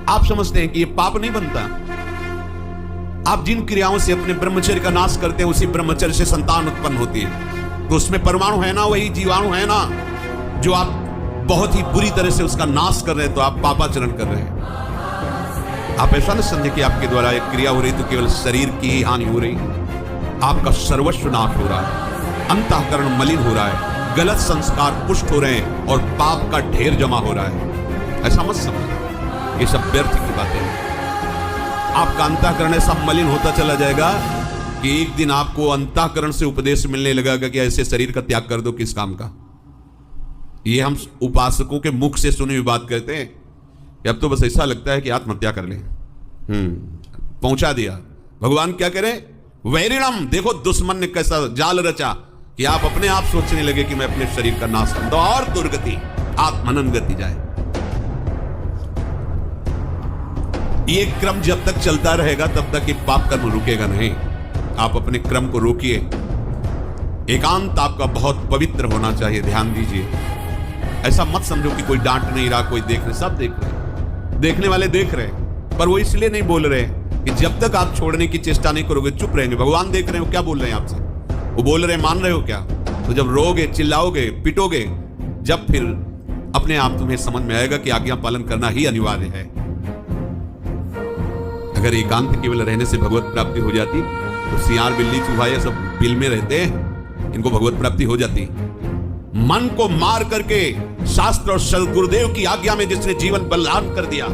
आप समझते हैं कि ये पाप नहीं बनता। आप जिन क्रियाओं से अपने ब्रह्मचर्य का नाश करते हैं उसी ब्रह्मचर्य से संतान उत्पन्न होती है। तो उसमें परमाणु है ना, वही जीवाणु है ना, जो आप बहुत ही बुरी तरह से उसका नाश कर रहे हैं, तो आप पापाचरण कर रहे हैं। आप ऐसा न समझे कि आपके द्वारा एक क्रिया हो रही तो केवल शरीर की ही हानि हो रही, आपका सर्वस्व नाश हो रहा है, अंतःकरण मलिन हो रहा है, गलत संस्कार पुष्ट हो रहे हैं और पाप का ढेर जमा हो रहा है। ऐसा मत समझो, ये सब व्यर्थ की बातें हैं। आपका अंतःकरण ऐसा मलिन होता चला जाएगा कि एक दिन आपको अंतःकरण से उपदेश मिलने लगेगा कि ऐसे शरीर का त्याग कर दो, किस काम का। ये हम उपासकों के मुख से सुनी हुई बात कहते हैं कि अब तो बस ऐसा लगता है कि आत्महत्या कर लें। पहुंचा दिया। भगवान क्या करे, वैरिणम, देखो दुश्मन ने कैसा जाल रचा कि आप अपने आप सोचने लगे कि मैं अपने शरीर का नाश कर दूं और दुर्गति, आत्मनन गति जाए। ये क्रम जब तक चलता रहेगा तब तक ये पाप कर्म रुकेगा नहीं। आप अपने क्रम को रोकिए। एकांत आपका बहुत पवित्र होना चाहिए, ध्यान दीजिए। ऐसा मत समझो कि कोई डांट नहीं रहा, कोई देख रहे, सब देख रहे, देखने वाले देख रहे, पर वो इसलिए नहीं बोल रहे कि जब तक आप छोड़ने की चेष्टा नहीं करोगे चुप रहेंगे। भगवान देख रहे हो क्या बोल रहे हैं आपसे, वो बोल रहे हैं, मान रहे हो क्या? तो जब रोगे, चिल्लाओगे, पिटोगे, जब फिर अपने आप तुम्हें समझ में आएगा कि आज्ञा पालन करना ही अनिवार्य है। अगर एकांत केवल रहने से भगवत प्राप्ति हो जाती तो सियार, बिल्ली, चूहा ये सब बिल में रहते, इनको भगवत प्राप्ति हो जाती। मन को मार करके शास्त्र और सदगुरुदेव की आज्ञा में जिसने जीवन बलिदान कर दिया,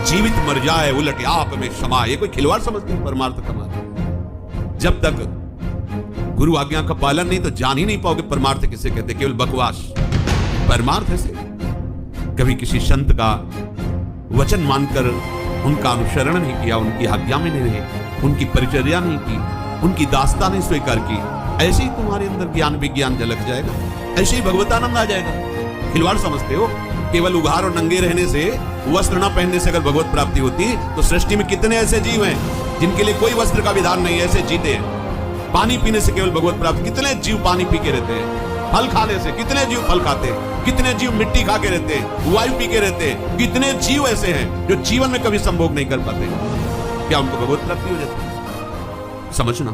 जीवित मर जाए उलट आप में क्षमा, ये कोई खिलवाड़ समझते हैं परमार्थ का मार्ग। जब तक गुरु आज्ञा का पालन नहीं तो जान ही नहीं पाओगे परमार्थ किसे कहते, केवल बकवास। परमार्थ ऐसे कभी किसी संत का वचन मानकर उनका अनुसरण नहीं किया, उनकी आज्ञा में नहीं रहे, उनकी परिचर्या नहीं की, उनकी दास्ता नहीं स्वीकार की, ऐसे ही तुम्हारे अंदर ज्ञान विज्ञान झलक जाएगा, ऐसे ही भगवतानंद आ जाएगा। खिलवाड़ समझते हो? केवल उघार और नंगे रहने से, वस्त्र न पहनने से अगर भगवत प्राप्ति होती तो सृष्टि में कितने ऐसे जीव हैं जिनके लिए कोई वस्त्र का विधान नहीं है, ऐसे जीते हैं। पानी पीने से केवल भगवत प्राप्ति, कितने जीव पानी पी के रहते हैं। फल खाने से कितने जीव फल खाते हैं, कितने जीव मिट्टी खा के रहते हैं, वायु पी के रहते हैं। कितने जीव ऐसे हैं जो जीवन में कभी संभोग नहीं कर पाते, क्या उनको भगवत प्राप्ति हो जाती है? समझना।